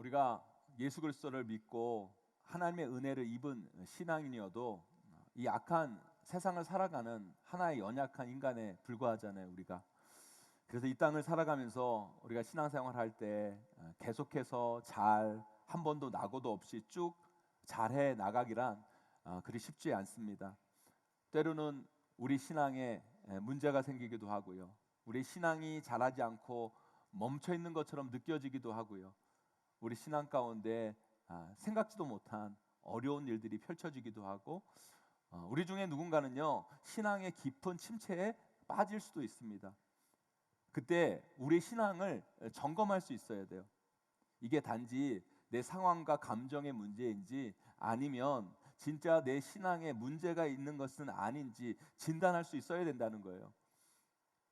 우리가 예수 그리스도를 믿고 하나님의 은혜를 입은 신앙인이어도 이 악한 세상을 살아가는 하나의 연약한 인간에 불과하잖아요, 우리가. 그래서 이 땅을 살아가면서 우리가 신앙생활 할 때 계속해서 잘 한 번도 낙오도 없이 쭉 잘해 나가기란 그리 쉽지 않습니다. 때로는 우리 신앙에 문제가 생기기도 하고요. 우리 신앙이 자라지 않고 멈춰 있는 것처럼 느껴지기도 하고요. 우리 신앙 가운데 생각지도 못한 어려운 일들이 펼쳐지기도 하고, 우리 중에 누군가는요 신앙의 깊은 침체에 빠질 수도 있습니다. 그때 우리 신앙을 점검할 수 있어야 돼요. 이게 단지 내 상황과 감정의 문제인지 아니면 진짜 내 신앙에 문제가 있는 것은 아닌지 진단할 수 있어야 된다는 거예요.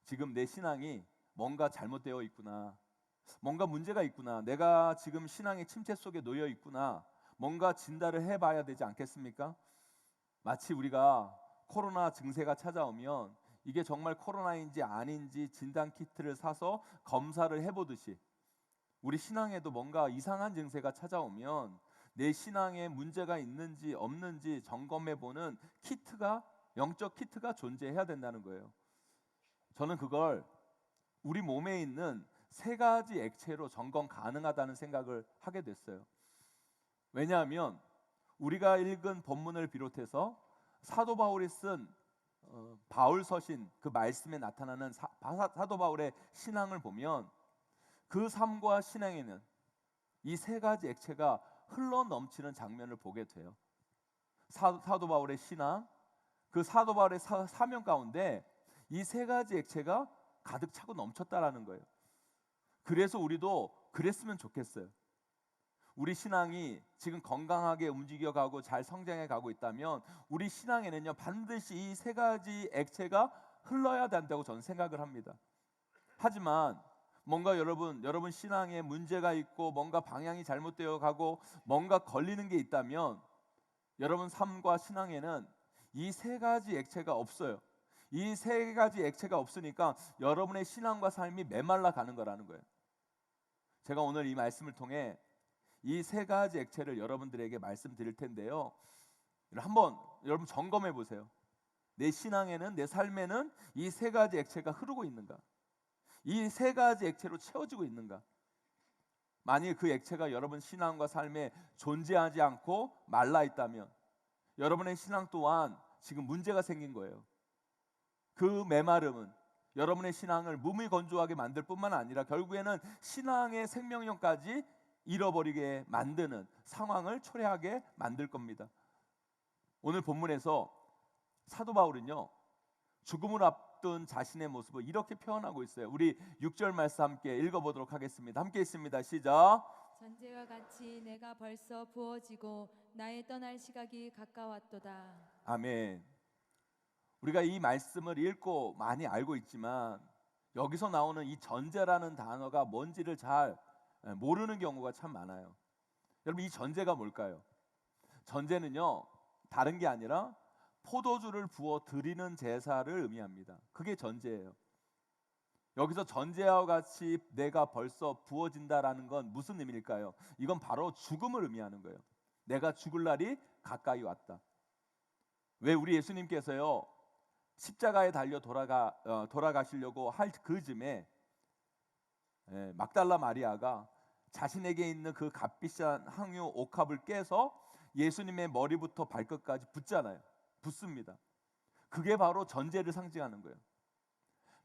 지금 내 신앙이 뭔가 잘못되어 있구나, 뭔가 문제가 있구나, 내가 지금 신앙의 침체 속에 놓여 있구나, 뭔가 진단을 해봐야 되지 않겠습니까? 마치 우리가 코로나 증세가 찾아오면 이게 정말 코로나인지 아닌지 진단 키트를 사서 검사를 해보듯이, 우리 신앙에도 뭔가 이상한 증세가 찾아오면 내 신앙에 문제가 있는지 없는지 점검해보는 키트가, 영적 키트가 존재해야 된다는 거예요. 저는 그걸 우리 몸에 있는 세 가지 액체로 점검 가능하다는 생각을 하게 됐어요. 왜냐하면 우리가 읽은 본문을 비롯해서 사도 바울이 쓴 바울 서신, 그 말씀에 나타나는 사도 바울의 신앙을 보면 그 삶과 신앙에는 이 세 가지 액체가 흘러 넘치는 장면을 보게 돼요. 사도 바울의 신앙, 그 사도 바울의 사명 가운데 이 세 가지 액체가 가득 차고 넘쳤다라는 거예요. 그래서 우리도 그랬으면 좋겠어요. 우리 신앙이 지금 건강하게 움직여가고 잘 성장해 가고 있다면 우리 신앙에는요 반드시 이 세 가지 액체가 흘러야 된다고 저는 생각을 합니다. 하지만 뭔가 여러분 신앙에 문제가 있고 뭔가 방향이 잘못되어 가고 뭔가 걸리는 게 있다면 여러분 삶과 신앙에는 이 세 가지 액체가 없어요. 이 세 가지 액체가 없으니까 여러분의 신앙과 삶이 메말라 가는 거라는 거예요. 제가 오늘 이 말씀을 통해 이 세 가지 액체를 여러분들에게 말씀드릴 텐데요, 한번 여러분 점검해 보세요. 내 신앙에는, 내 삶에는 이 세 가지 액체가 흐르고 있는가? 이 세 가지 액체로 채워지고 있는가? 만일 그 액체가 여러분 신앙과 삶에 존재하지 않고 말라 있다면 여러분의 신앙 또한 지금 문제가 생긴 거예요. 그 메마름은 여러분의 신앙을 무미건조하게 만들 뿐만 아니라 결국에는 신앙의 생명력까지 잃어버리게 만드는 상황을 초래하게 만들 겁니다. 오늘 본문에서 사도 바울은요 죽음을 앞둔 자신의 모습을 이렇게 표현하고 있어요. 우리 6절 말씀 함께 읽어보도록 하겠습니다. 함께 있습니다. 시작. 전제와 같이 내가 벌써 부어지고 나의 떠날 시각이 가까웠도다. 아멘. 우리가 이 말씀을 읽고 많이 알고 있지만 여기서 나오는 이 전제라는 단어가 뭔지를 잘 모르는 경우가 참 많아요. 여러분, 이 전제가 뭘까요? 전제는요 다른 게 아니라 포도주를 부어 드리는 제사를 의미합니다. 그게 전제예요. 여기서 전제와 같이 내가 벌써 부어진다라는 건 무슨 의미일까요? 이건 바로 죽음을 의미하는 거예요. 내가 죽을 날이 가까이 왔다. 왜 우리 예수님께서요 십자가에 달려 돌아가시려고 할 그 즈음에 막달라 마리아가 자신에게 있는 그 값비싼 향유 옥합을 깨서 예수님의 머리부터 발끝까지 붓잖아요. 붓습니다. 그게 바로 전제를 상징하는 거예요.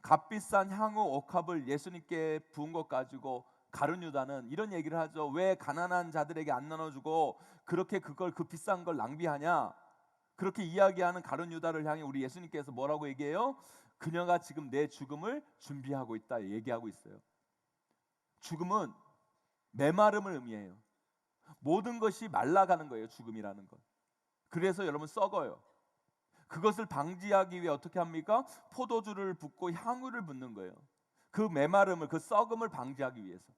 값비싼 향유 옥합을 예수님께 부은 것 가지고 가룟 유다는 이런 얘기를 하죠. 왜 가난한 자들에게 안 나눠주고 그렇게 그 비싼 걸 낭비하냐? 그렇게 이야기하는 가룟 유다를 향해 우리 예수님께서 뭐라고 얘기해요? 그녀가 지금 내 죽음을 준비하고 있다 얘기하고 있어요. 죽음은 메마름을 의미해요. 모든 것이 말라가는 거예요, 죽음이라는 것. 그래서 여러분 썩어요. 그것을 방지하기 위해 어떻게 합니까? 포도주를 붓고 향유를 붓는 거예요. 그 메마름을, 그 썩음을 방지하기 위해서.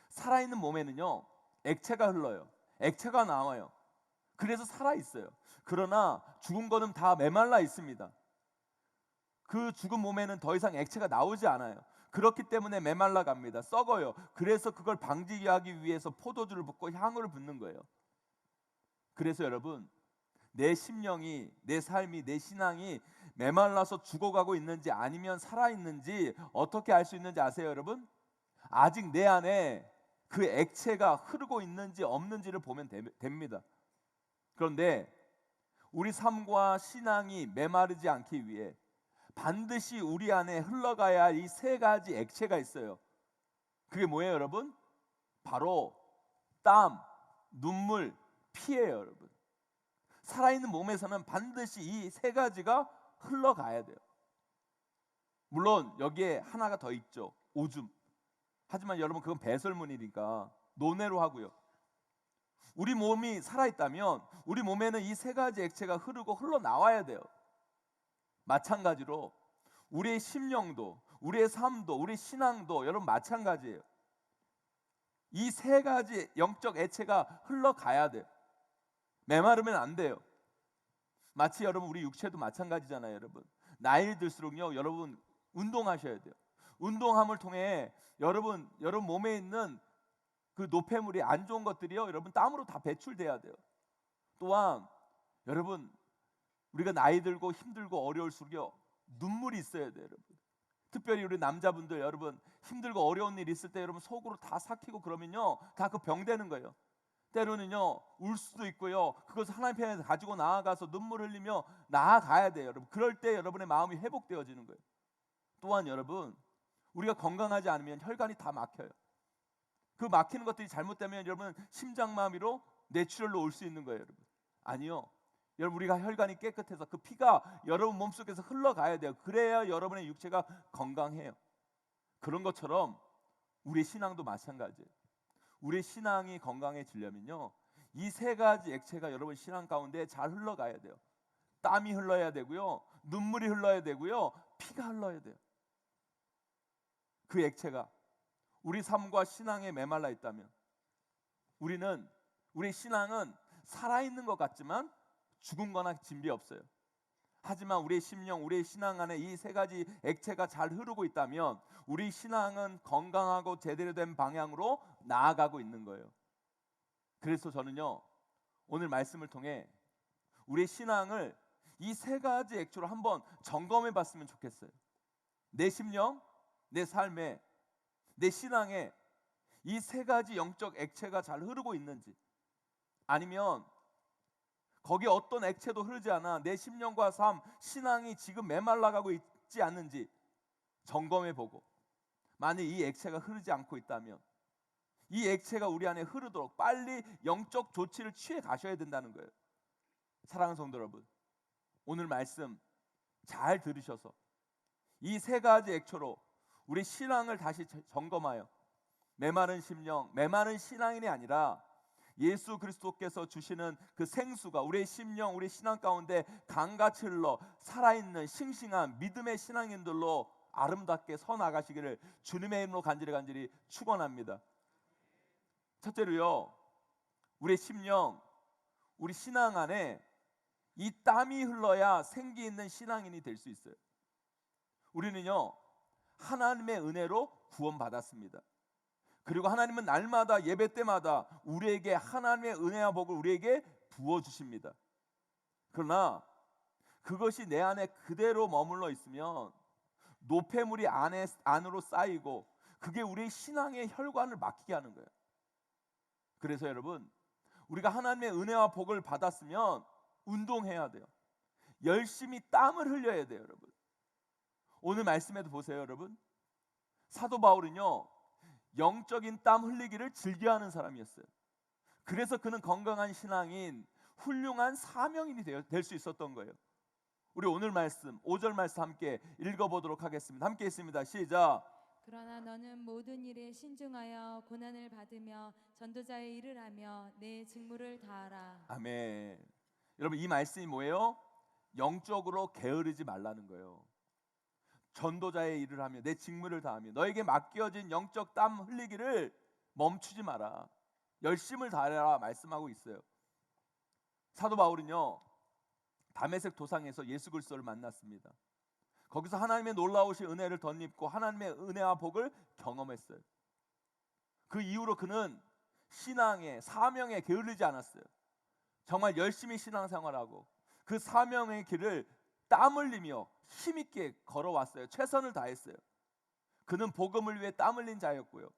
살아있는 몸에는요 액체가 흘러요. 액체가 나와요. 그래서 살아있어요. 그러나 죽은 거는 다 메말라 있습니다. 그 죽은 몸에는 더 이상 액체가 나오지 않아요. 그렇기 때문에 메말라 갑니다. 썩어요. 그래서 그걸 방지하기 위해서 포도주를 붓고 향을 붓는 거예요. 그래서 여러분, 내 심령이, 내 삶이, 내 신앙이 메말라서 죽어가고 있는지 아니면 살아있는지 어떻게 알 수 있는지 아세요, 여러분? 아직 내 안에 그 액체가 흐르고 있는지 없는지를 보면 됩니다. 그런데 우리 삶과 신앙이 메마르지 않기 위해 반드시 우리 안에 흘러가야 할 이 세 가지 액체가 있어요. 그게 뭐예요, 여러분? 바로 땀, 눈물, 피예요, 여러분. 살아있는 몸에서는 반드시 이 세 가지가 흘러가야 돼요. 물론 여기에 하나가 더 있죠. 오줌. 하지만 여러분, 그건 배설물이니까 논외로 하고요. 우리 몸이 살아있다면 우리 몸에는 이 세 가지 액체가 흐르고 흘러나와야 돼요. 마찬가지로 우리의 심령도, 우리의 삶도, 우리 신앙도 여러분 마찬가지예요. 이 세 가지 영적 액체가 흘러가야 돼요. 메마르면 안 돼요. 마치 여러분 우리 육체도 마찬가지잖아요, 여러분. 나이 들수록요, 여러분 운동하셔야 돼요. 운동함을 통해 여러분 몸에 있는 그 노폐물이, 안 좋은 것들이요, 여러분 땀으로 다 배출돼야 돼요. 또한 여러분, 우리가 나이 들고 힘들고 어려울수록요, 눈물이 있어야 돼요, 여러분. 특별히 우리 남자분들, 여러분 힘들고 어려운 일 있을 때 여러분 속으로 다 삭히고 그러면요, 다 그 병 되는 거예요. 때로는요 울 수도 있고요, 그것을 하나님 편에 가지고 나아가서 눈물 흘리며 나아가야 돼요, 여러분. 그럴 때 여러분의 마음이 회복되어지는 거예요. 또한 여러분, 우리가 건강하지 않으면 혈관이 다 막혀요. 그 막히는 것들이 잘못되면 여러분 심장마비로 뇌출혈로 올 수 있는 거예요, 여러분. 아니요, 여러분 우리가 혈관이 깨끗해서 그 피가 여러분 몸속에서 흘러가야 돼요. 그래야 여러분의 육체가 건강해요. 그런 것처럼 우리의 신앙도 마찬가지예요. 우리의 신앙이 건강해지려면요, 이 세 가지 액체가 여러분 신앙 가운데 잘 흘러가야 돼요. 땀이 흘러야 되고요, 눈물이 흘러야 되고요, 피가 흘러야 돼요. 그 액체가 우리 삶과 신앙에 메말라 있다면 우리 신앙은 살아있는 것 같지만 죽은 거나 진비 없어요. 하지만 우리의 심령, 우리의 신앙 안에 이 세 가지 액체가 잘 흐르고 있다면 우리 신앙은 건강하고 제대로 된 방향으로 나아가고 있는 거예요. 그래서 저는요, 오늘 말씀을 통해 우리의 신앙을 이 세 가지 액체로 한번 점검해 봤으면 좋겠어요. 내 심령, 내 삶에, 내 신앙에 이 세 가지 영적 액체가 잘 흐르고 있는지, 아니면 거기 어떤 액체도 흐르지 않아 내 심령과 삶, 신앙이 지금 메말라가고 있지 않는지 점검해 보고, 만약 이 액체가 흐르지 않고 있다면 이 액체가 우리 안에 흐르도록 빨리 영적 조치를 취해 가셔야 된다는 거예요. 사랑하는 성도 여러분, 오늘 말씀 잘 들으셔서 이 세 가지 액체로 우리 신앙을 다시 점검하여 메마른 심령, 메마른 신앙인이 아니라 예수 그리스도께서 주시는 그 생수가 우리의 심령, 우리 신앙 가운데 강같이 흘러 살아있는 싱싱한 믿음의 신앙인들로 아름답게 서 나가시기를 주님의 이름으로 간절히 축원합니다. 첫째로요, 우리의 심령, 우리 신앙 안에 이 땀이 흘러야 생기 있는 신앙인이 될 수 있어요. 우리는요, 하나님의 은혜로 구원받았습니다. 그리고 하나님은 날마다 예배 때마다 우리에게 하나님의 은혜와 복을 우리에게 부어주십니다. 그러나 그것이 내 안에 그대로 머물러 있으면 노폐물이 안으로 쌓이고 그게 우리의 신앙의 혈관을 막히게 하는 거예요. 그래서 여러분, 우리가 하나님의 은혜와 복을 받았으면 운동해야 돼요. 열심히 땀을 흘려야 돼요, 여러분. 오늘 말씀에도 보세요, 여러분. 사도 바울은요, 영적인 땀 흘리기를 즐겨하는 사람이었어요. 그래서 그는 건강한 신앙인, 훌륭한 사명인이 될 수 있었던 거예요. 우리 오늘 말씀 5절 말씀 함께 읽어보도록 하겠습니다. 함께 있습니다. 시작. 그러나 너는 모든 일에 신중하여 고난을 받으며 전도자의 일을 하며 내 직무를 다하라. 아멘. 여러분, 이 말씀이 뭐예요? 영적으로 게으르지 말라는 거예요. 전도자의 일을 하며 내 직무를 다하며 너에게 맡겨진 영적 땀 흘리기를 멈추지 마라. 열심을 다하라 말씀하고 있어요. 사도 바울은요, 다메섹 도상에서 예수 그리스도를 만났습니다. 거기서 하나님의 놀라우신 은혜를 덧입고 하나님의 은혜와 복을 경험했어요. 그 이후로 그는 신앙의 사명에 게을르지 않았어요. 정말 열심히 신앙생활하고 그 사명의 길을 땀 흘리며 힘있게 걸어왔어요. 최선을 다했어요. 그는 복음을 위해 땀 흘린 자였고요.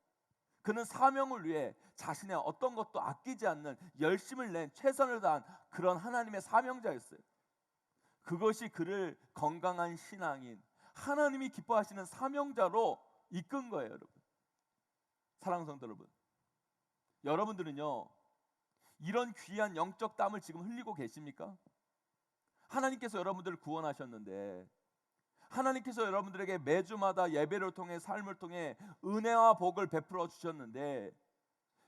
그는 사명을 위해 자신의 어떤 것도 아끼지 않는 열심을 낸 최선을 다한 그런 하나님의 사명자였어요. 그것이 그를 건강한 신앙인, 하나님이 기뻐하시는 사명자로 이끈 거예요, 여러분. 사랑하는 성도 여러분, 여러분들은요 이런 귀한 영적 땀을 지금 흘리고 계십니까? 하나님께서 여러분들을 구원하셨는데, 하나님께서 여러분들에게 매주마다 예배를 통해 삶을 통해 은혜와 복을 베풀어 주셨는데,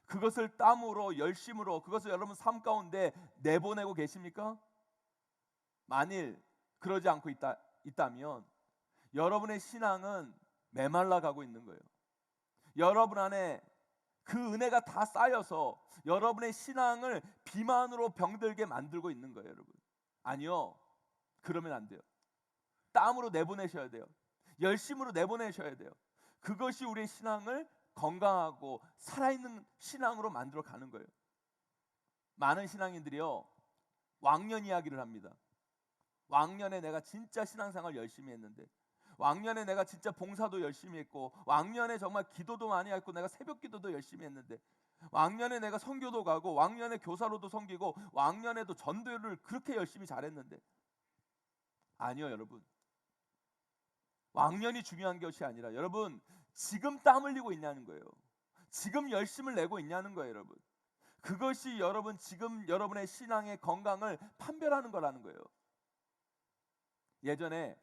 그것을 땀으로 열심으로 그것을 여러분 삶 가운데 내보내고 계십니까? 만일 그러지 않고 있다면 여러분의 신앙은 메말라 가고 있는 거예요. 여러분 안에 그 은혜가 다 쌓여서 여러분의 신앙을 비만으로 병들게 만들고 있는 거예요, 여러분. 아니요, 그러면 안 돼요. 땀으로 내보내셔야 돼요. 열심으로 내보내셔야 돼요. 그것이 우리의 신앙을 건강하고 살아있는 신앙으로 만들어 가는 거예요. 많은 신앙인들이요 왕년 이야기를 합니다. 왕년에 내가 진짜 신앙생활 열심히 했는데, 왕년에 내가 진짜 봉사도 열심히 했고, 왕년에 정말 기도도 많이 했고, 내가 새벽 기도도 열심히 했는데, 왕년에 내가 선교도 가고, 왕년에 교사로도 섬기고, 왕년에도 전도를 그렇게 열심히 잘했는데, 아니요, 여러분. 왕년이 중요한 것이 아니라 여러분 지금 땀 흘리고 있냐는 거예요. 지금 열심을 내고 있냐는 거예요, 여러분. 그것이 여러분 지금 여러분의 신앙의 건강을 판별하는 거라는 거예요. 예전에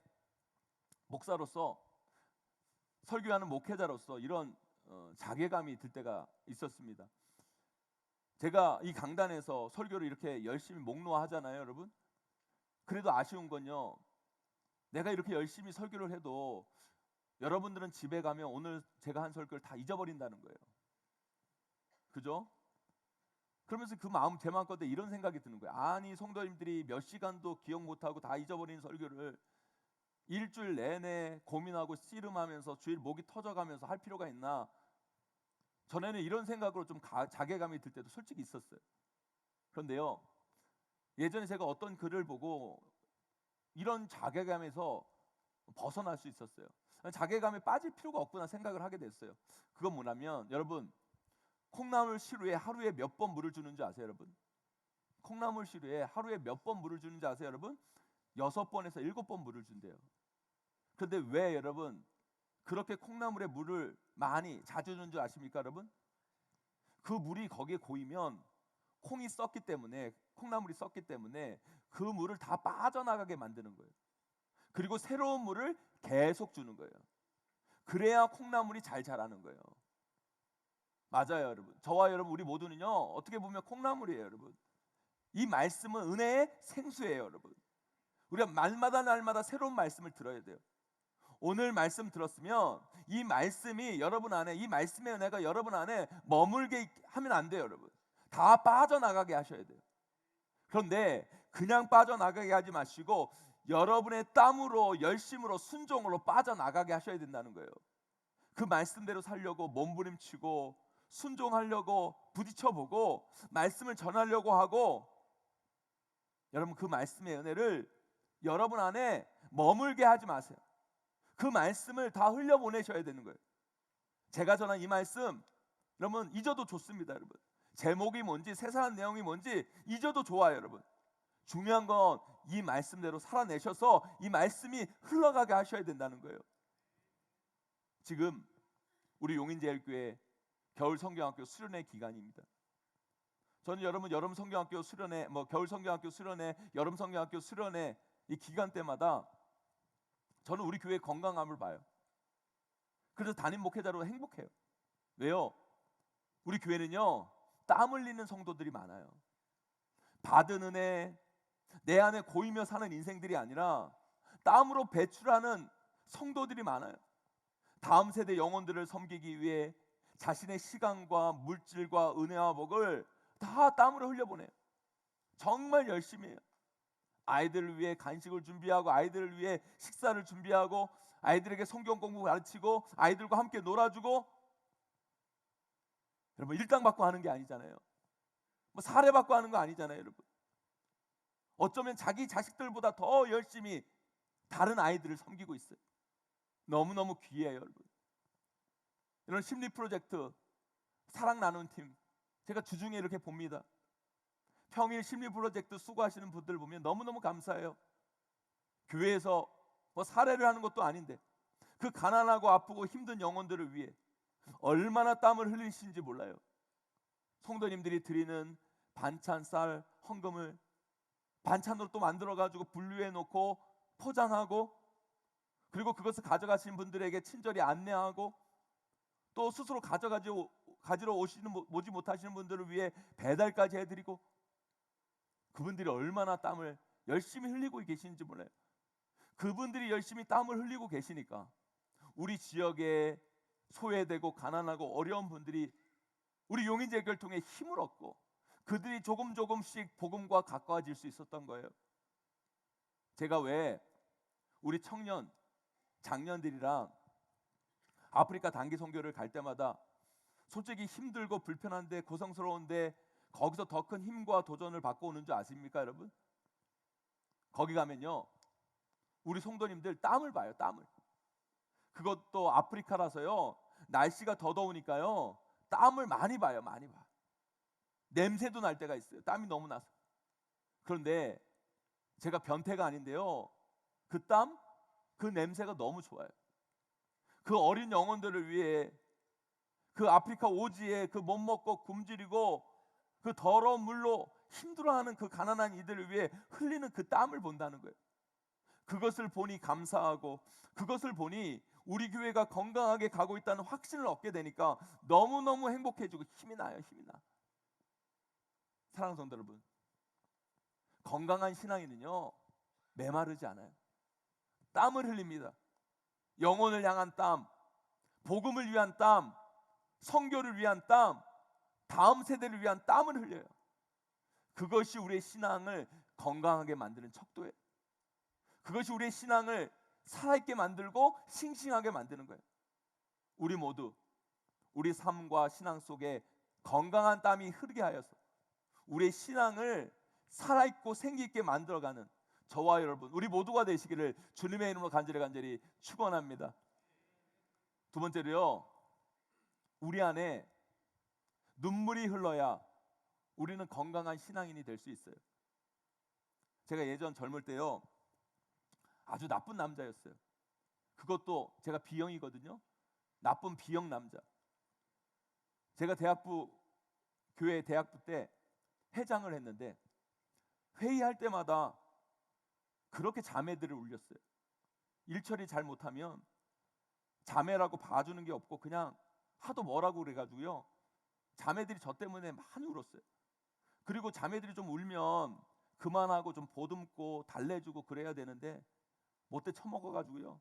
목사로서, 설교하는 목회자로서 이런 자괴감이 들 때가 있었습니다. 제가 이 강단에서 설교를 이렇게 열심히 목놓아하잖아요, 여러분. 그래도 아쉬운 건요, 내가 이렇게 열심히 설교를 해도 여러분들은 집에 가면 오늘 제가 한 설교를 다 잊어버린다는 거예요. 그죠? 그러면서 그 마음, 제 마음껏 이런 생각이 드는 거예요. 아니, 성도님들이 몇 시간도 기억 못하고 다 잊어버린 설교를 일주일 내내 고민하고 씨름하면서 주일 목이 터져가면서 할 필요가 있나? 전에는 이런 생각으로 좀 자괴감이 들 때도 솔직히 있었어요. 그런데요, 예전에 제가 어떤 글을 보고 이런 자괴감에서 벗어날 수 있었어요. 자괴감에 빠질 필요가 없구나 생각을 하게 됐어요. 그건 뭐냐면, 여러분, 콩나물 시루에 하루에 몇 번 물을 주는지 아세요, 여러분? 콩나물 시루에 하루에 몇 번 물을 주는지 아세요, 여러분? 6번에서 7번 물을 준대요. 그런데 왜 여러분 그렇게 콩나물에 물을 많이 자주 주는 줄 아십니까, 여러분? 그 물이 거기에 고이면 콩이 썩기 때문에, 콩나물이 썩기 때문에 그 물을 다 빠져나가게 만드는 거예요. 그리고 새로운 물을 계속 주는 거예요. 그래야 콩나물이 잘 자라는 거예요. 맞아요, 여러분. 저와 여러분, 우리 모두는요 어떻게 보면 콩나물이에요, 여러분. 이 말씀은 은혜의 생수예요, 여러분. 우리가 날마다 새로운 말씀을 들어야 돼요. 오늘 말씀 들었으면 이 말씀이 여러분 안에, 이 말씀의 은혜가 여러분 안에 머물게 하면 안 돼요, 여러분. 다 빠져나가게 하셔야 돼요. 그런데 그냥 빠져나가게 하지 마시고 여러분의 땀으로, 열심으로, 순종으로 빠져나가게 하셔야 된다는 거예요. 그 말씀대로 살려고 몸부림치고 순종하려고 부딪혀보고 말씀을 전하려고 하고, 여러분 그 말씀의 은혜를 여러분 안에 머물게 하지 마세요. 그 말씀을 다 흘려보내셔야 되는 거예요. 제가 전한 이 말씀 여러분 잊어도 좋습니다, 여러분. 제목이 뭔지, 세상의 내용이 뭔지 잊어도 좋아요, 여러분. 중요한 건 이 말씀대로 살아내셔서 이 말씀이 흘러가게 하셔야 된다는 거예요. 지금 우리 용인제일교회 겨울 성경학교 수련회 기간입니다. 저는 여러분 여름 성경학교 수련회, 겨울 성경학교 수련회, 여름 성경학교 수련회 이 기간 때마다 저는 우리 교회의 건강함을 봐요. 그래서 담임 목회자로 행복해요. 왜요? 우리 교회는요 땀 흘리는 성도들이 많아요. 받은 은혜, 내 안에 고이며 사는 인생들이 아니라 땀으로 배출하는 성도들이 많아요. 다음 세대 영혼들을 섬기기 위해 자신의 시간과 물질과 은혜와 복을 다 땀으로 흘려보내요. 정말 열심히 해요. 아이들을 위해 간식을 준비하고 아이들을 위해 식사를 준비하고 아이들에게 성경 공부 가르치고 아이들과 함께 놀아주고, 여러분 일당 받고 하는 게 아니잖아요. 뭐 사례 받고 하는 거 아니잖아요, 여러분. 어쩌면 자기 자식들보다 더 열심히 다른 아이들을 섬기고 있어요. 너무너무 귀해요, 여러분. 이런 심리 프로젝트, 사랑 나눈 팀, 제가 주중에 이렇게 봅니다. 평일 심리 프로젝트 수고하시는 분들 보면 너무너무 감사해요. 교회에서 뭐 사례를 하는 것도 아닌데 그 가난하고 아프고 힘든 영혼들을 위해 얼마나 땀을 흘리시는지 몰라요. 성도님들이 드리는 반찬, 쌀, 헌금을 반찬으로 또 만들어 가지고 분류해 놓고 포장하고, 그리고 그것을 가져가신 분들에게 친절히 안내하고, 또 스스로 가지러 오지 못하시는 분들을 위해 배달까지 해드리고, 그분들이 얼마나 땀을 열심히 흘리고 계시는지 몰라요. 그분들이 열심히 땀을 흘리고 계시니까 우리 지역에 소외되고 가난하고 어려운 분들이 우리 용인제결통에 힘을 얻고 그들이 조금씩 복음과 가까워질 수 있었던 거예요. 제가 왜 우리 청년 장년들이랑 아프리카 단기 선교를 갈 때마다 솔직히 힘들고 불편한데 고성스러운데 거기서 더 큰 힘과 도전을 받고 오는 줄 아십니까, 여러분? 거기 가면요, 우리 성도님들 땀을 봐요, 땀을. 그것도 아프리카라서요, 날씨가 더 더우니까요, 땀을 많이 봐요, 많이 봐. 냄새도 날 때가 있어요, 땀이 너무 나서. 그런데 제가 변태가 아닌데요, 그 땀, 그 냄새가 너무 좋아요. 그 어린 영혼들을 위해 그 아프리카 오지에 그 못 먹고 굶주리고 그 더러운 물로 힘들어하는 그 가난한 이들을 위해 흘리는 그 땀을 본다는 거예요. 그것을 보니 감사하고, 그것을 보니 우리 교회가 건강하게 가고 있다는 확신을 얻게 되니까 너무너무 행복해지고 힘이 나요, 힘이 나. 사랑하는 성도 여러분, 건강한 신앙인은요 메마르지 않아요. 땀을 흘립니다. 영혼을 향한 땀, 복음을 위한 땀, 선교를 위한 땀, 다음 세대를 위한 땀을 흘려요. 그것이 우리의 신앙을 건강하게 만드는 척도예요. 그것이 우리의 신앙을 살아있게 만들고 싱싱하게 만드는 거예요. 우리 모두 우리 삶과 신앙 속에 건강한 땀이 흐르게 하여서 우리의 신앙을 살아있고 생기있게 만들어가는 저와 여러분, 우리 모두가 되시기를 주님의 이름으로 간절히 축원합니다. 두 번째로요, 우리 안에 눈물이 흘러야 우리는 건강한 신앙인이 될 수 있어요. 제가 예전 젊을 때요, 아주 나쁜 남자였어요. 그것도 제가 B형이거든요. 나쁜 B형 남자. 제가 교회 대학부 때 회장을 했는데 회의할 때마다 그렇게 자매들을 울렸어요. 일 처리 잘 못하면 자매라고 봐주는 게 없고 그냥 하도 뭐라고 그래가지고요, 자매들이 저 때문에 많이 울었어요. 그리고 자매들이 좀 울면 그만하고 좀 보듬고 달래주고 그래야 되는데 못돼 처먹어가지고요,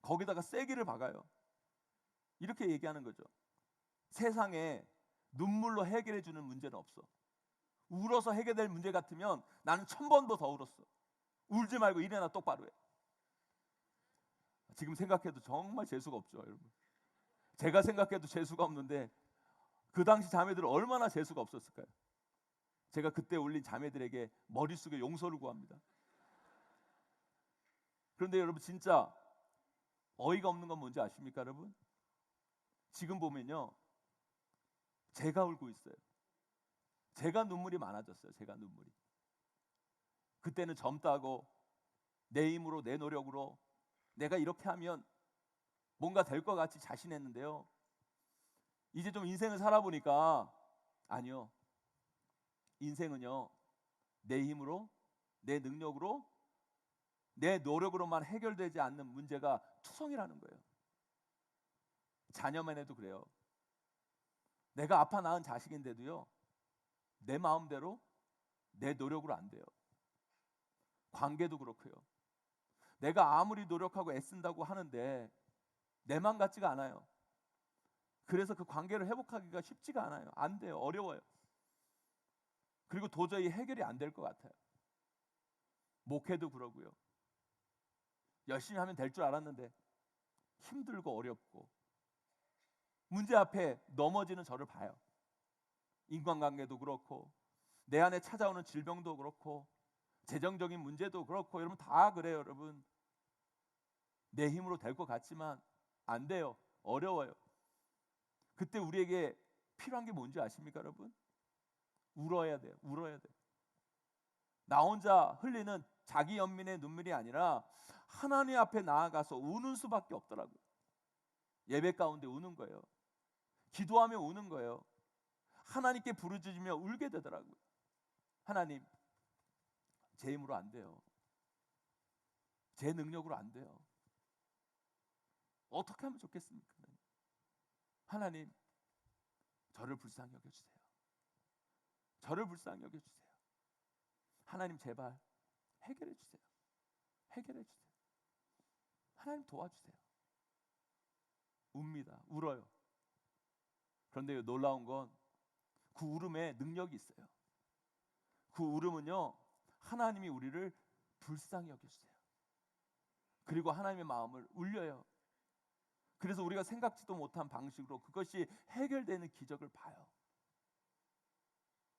거기다가 세기를 박아요. 이렇게 얘기하는 거죠. 세상에 눈물로 해결해 주는 문제는 없어. 울어서 해결될 문제 같으면 나는 1000번도 더 울었어. 울지 말고 일이나 똑바로 해. 지금 생각해도 정말 재수가 없죠, 여러분. 제가 생각해도 재수가 없는데 그 당시 자매들은 얼마나 재수가 없었을까요? 제가 그때 울린 자매들에게 머릿속에 용서를 구합니다. 그런데 여러분, 진짜 어이가 없는 건 뭔지 아십니까, 여러분? 지금 보면요, 제가 울고 있어요. 제가 눈물이 많아졌어요. 제가 눈물이. 그때는 젊다고 내 힘으로 내 노력으로 내가 이렇게 하면 뭔가 될 것 같이 자신했는데요, 이제 좀 인생을 살아보니까 아니요, 인생은요 내 힘으로 내 능력으로 내 노력으로만 해결되지 않는 문제가 투성이라는 거예요. 자녀만 해도 그래요. 내가 아파 낳은 자식인데도요, 내 마음대로 내 노력으로 안 돼요. 관계도 그렇고요. 내가 아무리 노력하고 애쓴다고 하는데 내 맘 같지가 않아요. 그래서 그 관계를 회복하기가 쉽지가 않아요. 안 돼요. 어려워요. 그리고 도저히 해결이 안 될 것 같아요. 목회도 그러고요. 열심히 하면 될 줄 알았는데 힘들고 어렵고 문제 앞에 넘어지는 저를 봐요. 인간관계도 그렇고 내 안에 찾아오는 질병도 그렇고 재정적인 문제도 그렇고 여러분 다 그래요. 여러분 내 힘으로 될 것 같지만 안 돼요. 어려워요. 그때 우리에게 필요한 게 뭔지 아십니까 여러분? 울어야 돼요. 울어야 돼요. 나 혼자 흘리는 자기 연민의 눈물이 아니라 하나님 앞에 나아가서 우는 수밖에 없더라고요. 예배 가운데 우는 거예요. 기도하며 우는 거예요. 하나님께 부르짖으며 울게 되더라고요. 하나님, 제 힘으로 안 돼요. 제 능력으로 안 돼요. 어떻게 하면 좋겠습니까? 하나님, 저를 불쌍히 여겨주세요. 저를 불쌍히 여겨주세요. 하나님 제발 해결해 주세요. 해결해 주세요. 하나님 도와주세요. 웁니다. 울어요. 그런데 놀라운 건 그 울음에 능력이 있어요. 그 울음은요, 하나님이 우리를 불쌍히 여겨주세요. 그리고 하나님의 마음을 울려요. 그래서 우리가 생각지도 못한 방식으로 그것이 해결되는 기적을 봐요.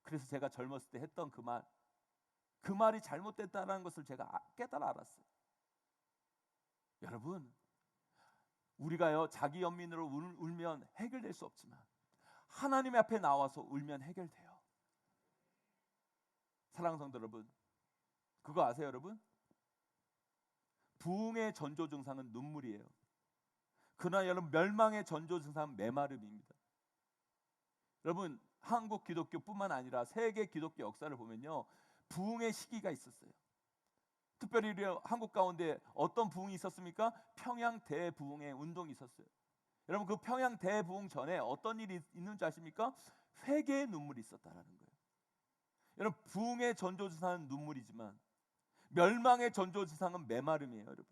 그래서 제가 젊었을 때 했던 그 말이 잘못됐다는 것을 제가 깨달아 알았어요. 여러분, 우리가요 자기 연민으로 울면 해결될 수 없지만 하나님 앞에 나와서 울면 해결돼요. 사랑하는 성도 여러분, 그거 아세요 여러분? 부흥의 전조 증상은 눈물이에요. 그러나 여러분 멸망의 전조 증상은 메마름입니다. 여러분 한국 기독교뿐만 아니라 세계 기독교 역사를 보면요 부흥의 시기가 있었어요. 특별히 우리 한국 가운데 어떤 부흥이 있었습니까? 평양 대부흥의 운동이 있었어요. 여러분 그 평양 대부흥 전에 어떤 일이 있는지 아십니까? 회개의 눈물이 있었다라는 거예요. 여러분 부흥의 전조지상은 눈물이지만 멸망의 전조지상은 메마름이에요. 여러분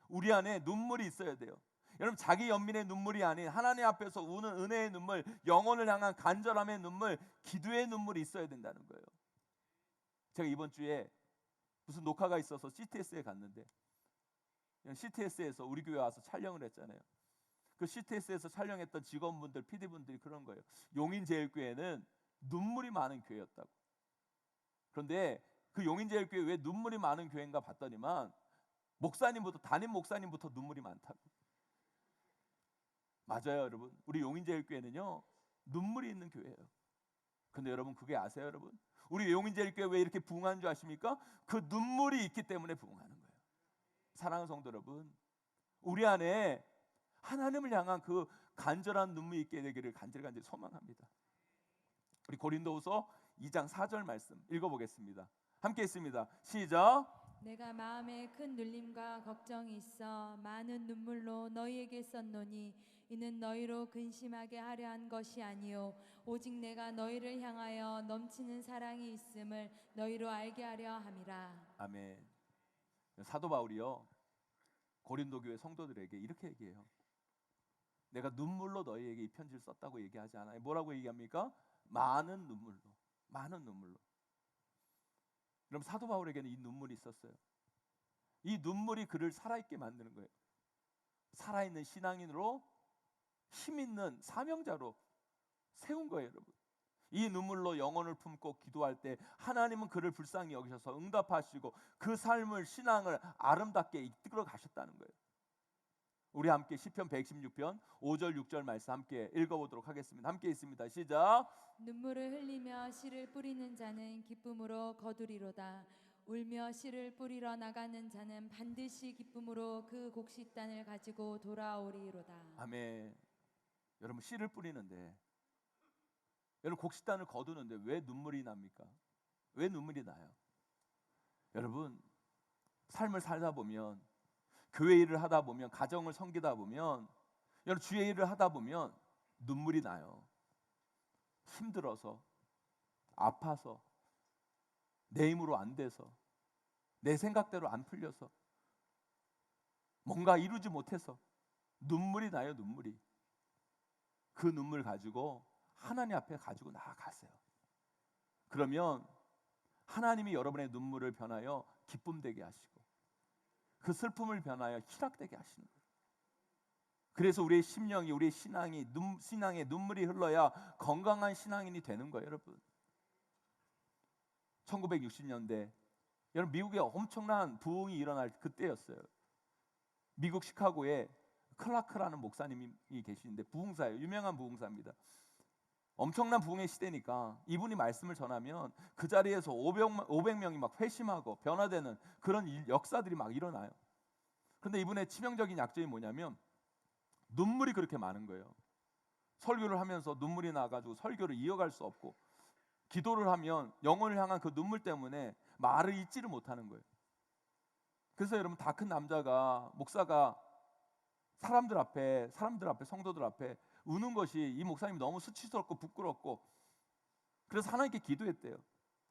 우리 안에 눈물이 있어야 돼요. 여러분 자기 연민의 눈물이 아닌 하나님 앞에서 우는 은혜의 눈물, 영혼을 향한 간절함의 눈물, 기도의 눈물이 있어야 된다는 거예요. 제가 이번 주에 무슨 녹화가 있어서 CTS에 갔는데 CTS에서 우리 교회 와서 촬영을 했잖아요. 그 CTS에서 촬영했던 직원분들, PD분들이 그런 거예요. 용인제일교회는 눈물이 많은 교회였다고. 그런데 그 용인제일교회 왜 눈물이 많은 교회인가 봤더니만 담임 목사님부터 눈물이 많다고. 맞아요 여러분. 우리 용인제일교회는요 눈물이 있는 교회예요. 근데 여러분 그게 아세요 여러분? 우리 용인제일교회 왜 이렇게 부흥하는 줄 아십니까? 그 눈물이 있기 때문에 부흥하는 거예요. 사랑하는 성도 여러분, 우리 안에 하나님을 향한 그 간절한 눈물이 있게 되기를 간절히 소망합니다. 우리 고린도후서 2장 4절 말씀 읽어보겠습니다. 함께 있습니다. 시작. 내가 마음에 큰 눌림과 걱정이 있어 많은 눈물로 너희에게 썼노니 이는 너희로 근심하게 하려 한 것이 아니요 오직 내가 너희를 향하여 넘치는 사랑이 있음을 너희로 알게 하려 함이라. 아멘. 사도 바울이요 고린도 교회 성도들에게 이렇게 얘기해요. 내가 눈물로 너희에게 이 편지를 썼다고 얘기하지 않아요. 뭐라고 얘기합니까? 많은 눈물로. 많은 눈물로. 그럼 사도 바울에게는 이 눈물이 있었어요. 이 눈물이 그를 살아있게 만드는 거예요. 살아있는 신앙인으로 힘있는 사명자로 세운 거예요 여러분. 이 눈물로 영혼을 품고 기도할 때 하나님은 그를 불쌍히 여기셔서 응답하시고 그 삶을 신앙을 아름답게 이끌어 가셨다는 거예요. 우리 함께 시편 116편 5절 6절 말씀 함께 읽어보도록 하겠습니다. 함께 있습니다. 시작. 눈물을 흘리며 씨를 뿌리는 자는 기쁨으로 거두리로다. 울며 씨를 뿌리러 나가는 자는 반드시 기쁨으로 그 곡식단을 가지고 돌아오리로다. 아멘. 여러분 씨를 뿌리는데 여러분 곡식단을 거두는데 왜 눈물이 납니까? 왜 눈물이 나요? 여러분 삶을 살다 보면 교회 일을 하다 보면 가정을 섬기다 보면 여러분 주의 일을 하다 보면 눈물이 나요. 힘들어서 아파서 내 힘으로 안 돼서 내 생각대로 안 풀려서 뭔가 이루지 못해서 눈물이 나요. 눈물이. 그 눈물 가지고 하나님 앞에 가지고 나아가세요. 그러면 하나님이 여러분의 눈물을 변하여 기쁨 되게 하시고 그 슬픔을 변하여 희락되게 하시는 거예요. 그래서 우리의 심령이, 우리의 신앙에 눈물이 흘러야 건강한 신앙인이 되는 거예요, 여러분. 1960년대 여러분 미국에 엄청난 부흥이 일어날 그때였어요. 미국 시카고에 클라크라는 목사님이 계시는데 부흥사예요. 유명한 부흥사입니다. 엄청난 부흥의 시대니까 이분이 말씀을 전하면 그 자리에서 500명이 막 회심하고 변화되는 그런 역사들이 막 일어나요. 그런데 이분의 치명적인 약점이 뭐냐면 눈물이 그렇게 많은 거예요. 설교를 하면서 눈물이 나가지고 설교를 이어갈 수 없고, 기도를 하면 영혼을 향한 그 눈물 때문에 말을 잇지를 못하는 거예요. 그래서 여러분, 다 큰 남자가, 목사가 사람들 앞에 성도들 앞에 우는 것이 이 목사님이 너무 수치스럽고 부끄럽고, 그래서 하나님께 기도했대요.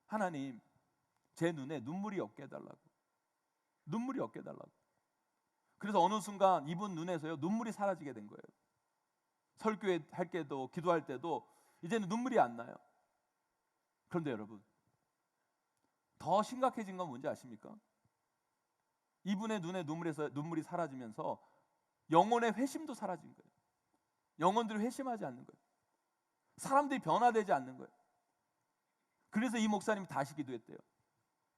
하나님, 제 눈에 눈물이 없게 해달라고. 눈물이 없게 해달라고. 그래서 어느 순간 이분 눈에서요 눈물이 사라지게 된 거예요. 설교할 때도 기도할 때도 이제는 눈물이 안 나요. 그런데 여러분, 더 심각해진 건 뭔지 아십니까? 이분의 눈에 눈물이 사라지면서 영혼의 회심도 사라진 거예요. 영혼들이 회심하지 않는 거예요. 사람들이 변화되지 않는 거예요. 그래서 이 목사님이 다시 기도했대요.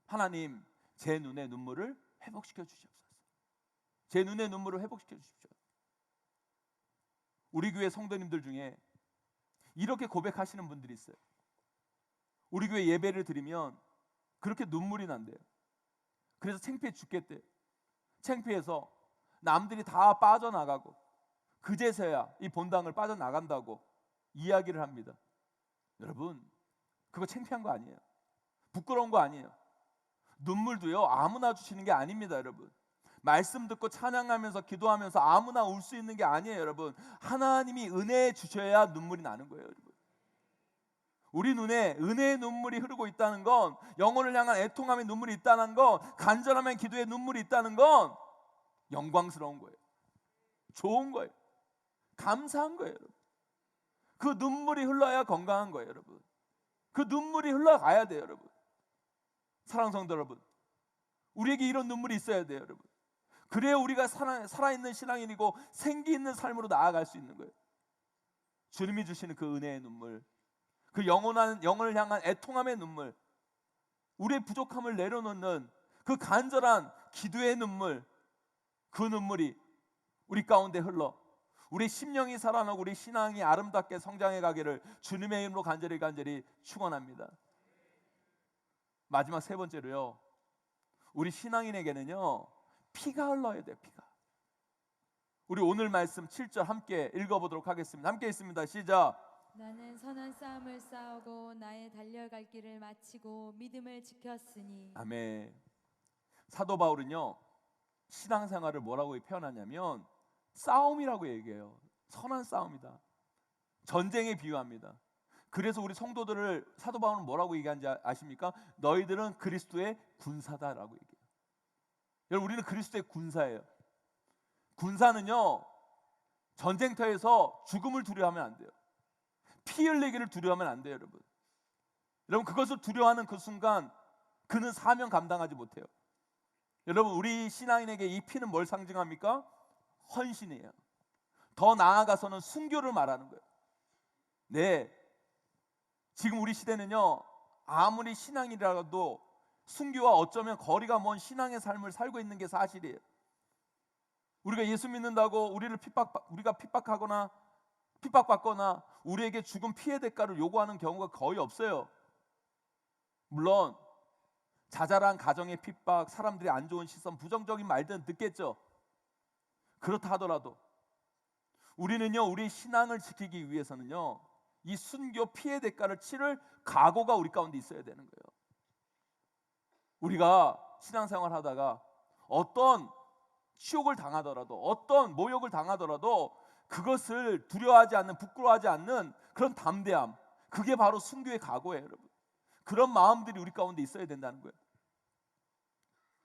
하나님, 제 눈의 눈물을 회복시켜 주시옵소서. 제 눈의 눈물을 회복시켜 주십시오. 우리 교회 성도님들 중에 이렇게 고백하시는 분들이 있어요. 우리 교회 예배를 드리면 그렇게 눈물이 난대요. 그래서 창피해 죽겠대요. 창피해서 남들이 다 빠져나가고 그제서야 이 본당을 빠져나간다고 이야기를 합니다. 여러분, 그거 창피한 거 아니에요. 부끄러운 거 아니에요. 눈물도요 아무나 주시는 게 아닙니다, 여러분. 말씀 듣고 찬양하면서 기도하면서 아무나 울 수 있는 게 아니에요, 여러분. 하나님이 은혜 주셔야 눈물이 나는 거예요, 여러분. 우리 눈에 은혜의 눈물이 흐르고 있다는 건, 영혼을 향한 애통함의 눈물이 있다는 건, 간절함의 기도의 눈물이 있다는 건 영광스러운 거예요. 좋은 거예요. 감사한 거예요, 여러분. 그 눈물이 흘러야 건강한 거예요, 여러분. 그 눈물이 흘러가야 돼요, 여러분. 사랑하는 성도 여러분, 우리에게 이런 눈물이 있어야 돼요, 여러분. 그래야 우리가 살아있는 신앙인이고 생기 있는 삶으로 나아갈 수 있는 거예요. 주님이 주시는 그 은혜의 눈물, 그 영혼을 향한 애통함의 눈물, 우리의 부족함을 내려놓는 그 간절한 기도의 눈물, 그 눈물이 우리 가운데 흘러 우리 심령이 살아나고 우리 신앙이 아름답게 성장해 가기를 주님의 이름으로 간절히 축원합니다. 마지막 세 번째로요, 우리 신앙인에게는요 피가 흘러야 돼요. 피가. 우리 오늘 말씀 7절 함께 읽어보도록 하겠습니다. 함께 있습니다. 시작. 나는 선한 싸움을 싸우고 나의 달려갈 길을 마치고 믿음을 지켰으니. 아멘. 사도 바울은요 신앙생활을 뭐라고 표현하냐면 싸움이라고 얘기해요. 선한 싸움이다. 전쟁에 비유합니다. 그래서 우리 성도들을 사도 바울은 뭐라고 얘기하는지 아십니까? 너희들은 그리스도의 군사다라고 얘기해요. 여러분, 우리는 그리스도의 군사예요. 군사는요 전쟁터에서 죽음을 두려워하면 안 돼요. 피 흘리기를 두려워하면 안 돼요, 여러분. 여러분, 그것을 두려워하는 그 순간 그는 사명 감당하지 못해요. 여러분, 우리 신앙인에게 이 피는 뭘 상징합니까? 헌신이에요. 더 나아가서는 순교를 말하는 거예요. 네, 지금 우리 시대는요 아무리 신앙이라도 순교와 어쩌면 거리가 먼 신앙의 삶을 살고 있는 게 사실이에요. 우리가 예수 믿는다고 우리가 핍박하거나 핍박받거나 우리에게 죽은 피해 대가를 요구하는 경우가 거의 없어요. 물론 자잘한 가정의 핍박, 사람들이 안 좋은 시선, 부정적인 말들은 듣겠죠. 그렇다 하더라도 우리는요 우리 신앙을 지키기 위해서는요 이 순교 피해 대가를 치를 각오가 우리 가운데 있어야 되는 거예요. 우리가 신앙생활 하다가 어떤 치욕을 당하더라도, 어떤 모욕을 당하더라도 그것을 두려워하지 않는, 부끄러워하지 않는 그런 담대함, 그게 바로 순교의 각오예요, 여러분. 그런 마음들이 우리 가운데 있어야 된다는 거예요.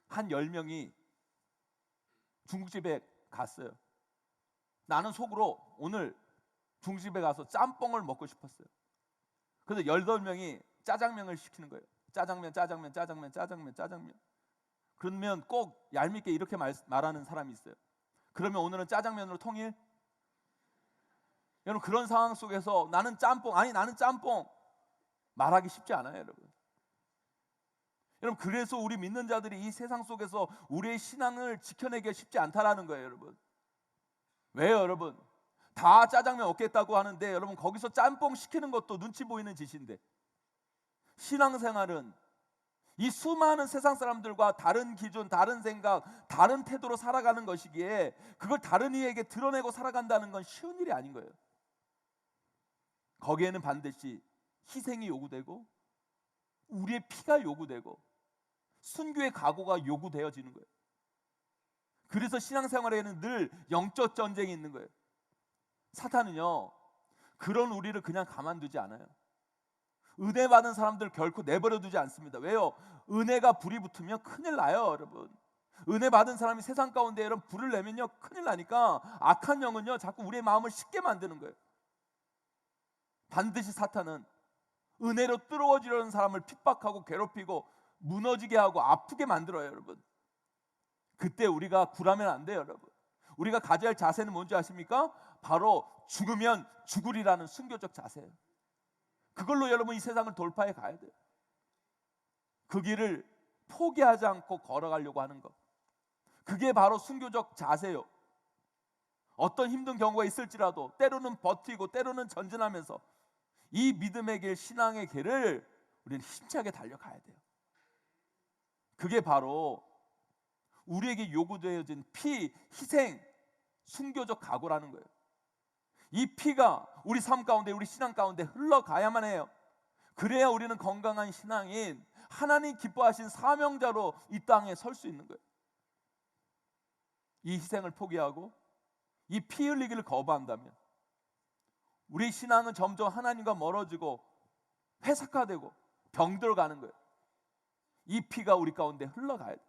한 10명이 중국집에 갔어요. 나는 속으로 오늘 중국집에 가서 짬뽕을 먹고 싶었어요. 그래서 18명이 짜장면을 시키는 거예요. 짜장면. 그러면 꼭 얄밉게 이렇게 말하는 사람이 있어요. 그러면 오늘은 짜장면으로 통일? 여러분, 그런 상황 속에서 나는 짬뽕 말하기 쉽지 않아요, 여러분. 여러분, 그래서 우리 믿는 자들이 이 세상 속에서 우리의 신앙을 지켜내기가 쉽지 않다라는 거예요, 여러분. 왜요, 여러분? 다 짜장면 얻겠다고 하는데 여러분, 거기서 짬뽕 시키는 것도 눈치 보이는 짓인데, 신앙생활은 이 수많은 세상 사람들과 다른 기준, 다른 생각, 다른 태도로 살아가는 것이기에 그걸 다른 이에게 드러내고 살아간다는 건 쉬운 일이 아닌 거예요. 거기에는 반드시 희생이 요구되고 우리의 피가 요구되고 순교의 각오가 요구되어지는 거예요. 그래서 신앙생활에는 늘 영적 전쟁이 있는 거예요. 사탄은요, 그런 우리를 그냥 가만두지 않아요. 은혜 받은 사람들 결코 내버려 두지 않습니다. 왜요? 은혜가 불이 붙으면 큰일 나요, 여러분. 은혜 받은 사람이 세상 가운데 여러분 불을 내면요 큰일 나니까 악한 영은요 자꾸 우리의 마음을 쉽게 만드는 거예요. 반드시 사탄은 은혜로 뜨거워지려는 사람을 핍박하고 괴롭히고 무너지게 하고 아프게 만들어요, 여러분. 그때 우리가 굴하면 안 돼요, 여러분. 우리가 가져야 할 자세는 뭔지 아십니까? 바로 죽으면 죽으리라는 순교적 자세예요. 그걸로 여러분 이 세상을 돌파해 가야 돼요. 그 길을 포기하지 않고 걸어가려고 하는 것, 그게 바로 순교적 자세예요. 어떤 힘든 경우가 있을지라도 때로는 버티고 때로는 전진하면서 이 믿음의 길, 신앙의 길을 우리는 힘차게 달려가야 돼요. 그게 바로 우리에게 요구되어진 피, 희생, 순교적 각오라는 거예요. 이 피가 우리 삶 가운데, 우리 신앙 가운데 흘러가야만 해요. 그래야 우리는 건강한 신앙인, 하나님 기뻐하신 사명자로 이 땅에 설 수 있는 거예요. 이 희생을 포기하고 이 피 흘리기를 거부한다면 우리 신앙은 점점 하나님과 멀어지고 회색화되고 병들어가는 거예요. 이 피가 우리 가운데 흘러가야 돼요.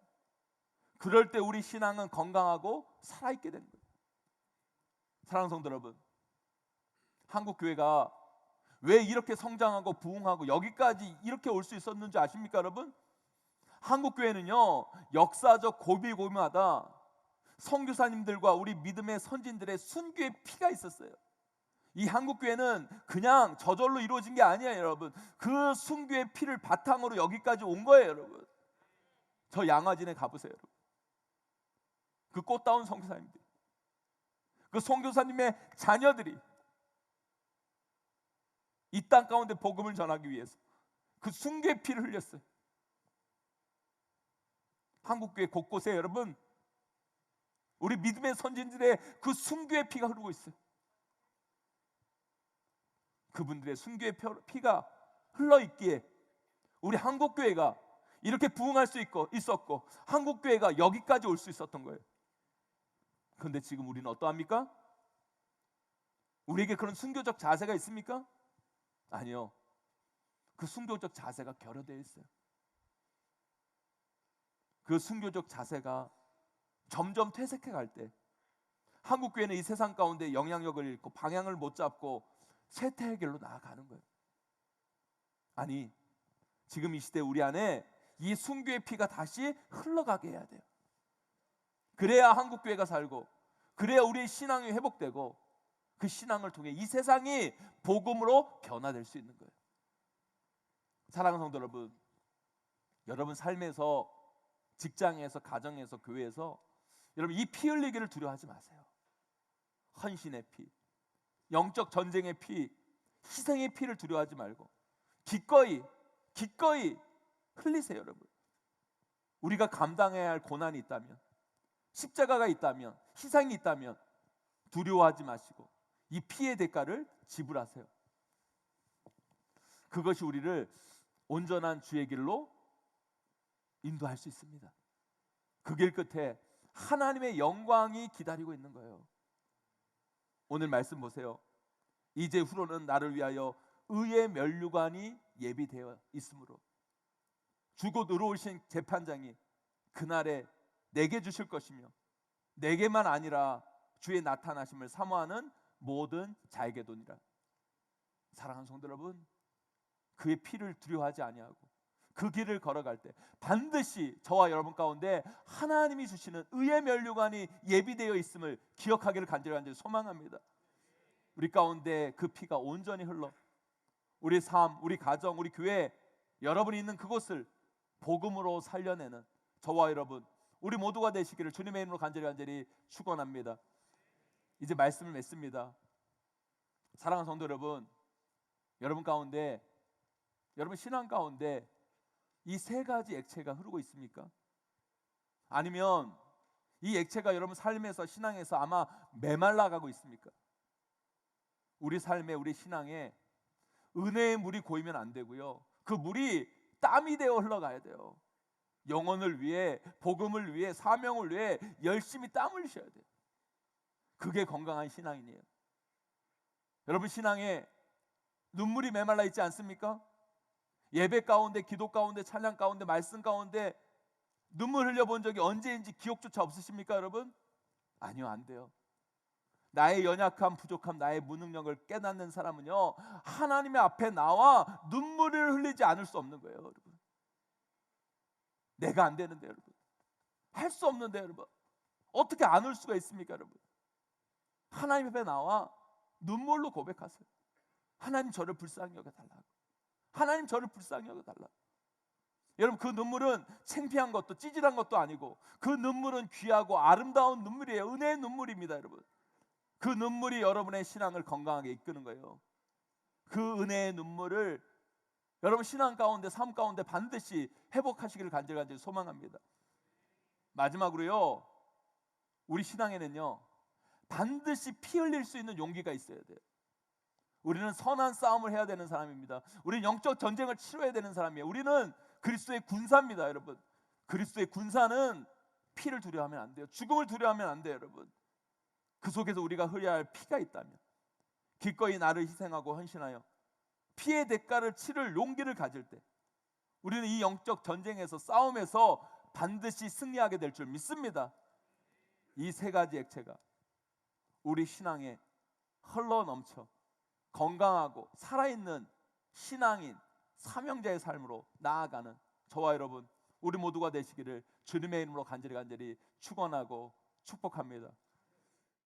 그럴 때 우리 신앙은 건강하고 살아있게 되는 거예요. 사랑하는 성도 여러분, 한국 교회가 왜 이렇게 성장하고 부흥하고 여기까지 이렇게 올 수 있었는지 아십니까, 여러분? 한국 교회는요, 역사적 고비고비마다 선교사님들과 우리 믿음의 선진들의 순교의 피가 있었어요. 이 한국 교회는 그냥 저절로 이루어진 게 아니에요, 여러분. 그 순교의 피를 바탕으로 여기까지 온 거예요, 여러분. 저 양화진에 가보세요, 여러분. 그 꽃다운 선교사님들, 그 선교사님의 자녀들이 이 땅 가운데 복음을 전하기 위해서 그 순교의 피를 흘렸어요. 한국교회 곳곳에 여러분 우리 믿음의 선진들의 그 순교의 피가 흐르고 있어요. 그분들의 순교의 피가 흘러있기에 우리 한국교회가 이렇게 부흥할 수 있었고 한국교회가 여기까지 올 수 있었던 거예요. 그런데 지금 우리는 어떠합니까? 우리에게 그런 순교적 자세가 있습니까? 아니요. 그 순교적 자세가 결여되어 있어요. 그 순교적 자세가 점점 퇴색해 갈 때 한국교회는 이 세상 가운데 영향력을 잃고 방향을 못 잡고 쇠퇴의 길로 나아가는 거예요. 아니, 지금 이 시대 우리 안에 이 순교의 피가 다시 흘러가게 해야 돼요. 그래야 한국교회가 살고 그래야 우리의 신앙이 회복되고 그 신앙을 통해 이 세상이 복음으로 변화될 수 있는 거예요. 사랑하는 성도 여러분, 여러분 삶에서, 직장에서, 가정에서, 교회에서 여러분 이 피 흘리기를 두려워하지 마세요. 헌신의 피, 영적 전쟁의 피, 희생의 피를 두려워하지 말고 기꺼이 흘리세요, 여러분. 우리가 감당해야 할 고난이 있다면, 십자가가 있다면, 희생이 있다면 두려워하지 마시고 이 피의 대가를 지불하세요. 그것이 우리를 온전한 주의 길로 인도할 수 있습니다. 그 길 끝에 하나님의 영광이 기다리고 있는 거예요. 오늘 말씀 보세요. 이제 후로는 나를 위하여 의의 면류관이 예비되어 있으므로 주 곧 의로우신 재판장이 그날에 내게 주실 것이며 내게만 아니라 주의 나타나심을 사모하는 모든 자에게도니라. 사랑하는 성도 여러분, 그의 피를 두려워하지 아니하고 그 길을 걸어갈 때 반드시 저와 여러분 가운데 하나님이 주시는 의의 면류관이 예비되어 있음을 기억하기를 간절히 소망합니다. 우리 가운데 그 피가 온전히 흘러 우리 삶, 우리 가정, 우리 교회, 여러분이 있는 그곳을 복음으로 살려내는 저와 여러분 우리 모두가 되시기를 주님의 이름으로 간절히 축원합니다. 이제 말씀을 맺습니다. 사랑하는 성도 여러분, 여러분 가운데, 여러분 신앙 가운데 이 세 가지 액체가 흐르고 있습니까? 아니면 이 액체가 여러분 삶에서, 신앙에서 아마 메말라가고 있습니까? 우리 삶에, 우리 신앙에 은혜의 물이 고이면 안 되고요, 그 물이 땀이 되어 흘러가야 돼요. 영혼을 위해, 복음을 위해, 사명을 위해 열심히 땀을 흘려야 돼요. 그게 건강한 신앙이에요. 여러분 신앙에 눈물이 메말라 있지 않습니까? 예배 가운데, 기도 가운데, 찬양 가운데, 말씀 가운데 눈물 흘려본 적이 언제인지 기억조차 없으십니까 여러분? 아니요, 안 돼요. 나의 연약함, 부족함, 나의 무능력을 깨닫는 사람은요, 하나님의 앞에 나와 눈물을 흘리지 않을 수 없는 거예요 여러분. 내가 안 되는데 여러분, 할 수 없는데 여러분, 어떻게 안 울 수가 있습니까 여러분? 하나님 앞에 나와 눈물로 고백하세요. 하나님 저를 불쌍히 여겨달라고. 하나님 저를 불쌍히 여겨달라고. 여러분 그 눈물은 창피한 것도 찌질한 것도 아니고 그 눈물은 귀하고 아름다운 눈물이에요. 은혜의 눈물입니다 여러분. 그 눈물이 여러분의 신앙을 건강하게 이끄는 거예요. 그 은혜의 눈물을 여러분 신앙 가운데, 삶 가운데 반드시 회복하시기를 간절히 소망합니다. 마지막으로요, 우리 신앙에는요 반드시 피 흘릴 수 있는 용기가 있어야 돼요. 우리는 선한 싸움을 해야 되는 사람입니다. 우리는 영적 전쟁을 치러야 되는 사람이에요. 우리는 그리스도의 군사입니다 여러분. 그리스도의 군사는 피를 두려워하면 안 돼요. 죽음을 두려워하면 안 돼요 여러분. 그 속에서 우리가 흘려야 할 피가 있다면 기꺼이 나를 희생하고 헌신하여 피의 대가를 치를 용기를 가질 때 우리는 이 영적 전쟁에서, 싸움에서 반드시 승리하게 될 줄 믿습니다. 이 세 가지 액체가 우리 신앙에 흘러넘쳐 건강하고 살아있는 신앙인, 사명자의 삶으로 나아가는 저와 여러분 우리 모두가 되시기를 주님의 이름으로 간절히 축원하고 축복합니다.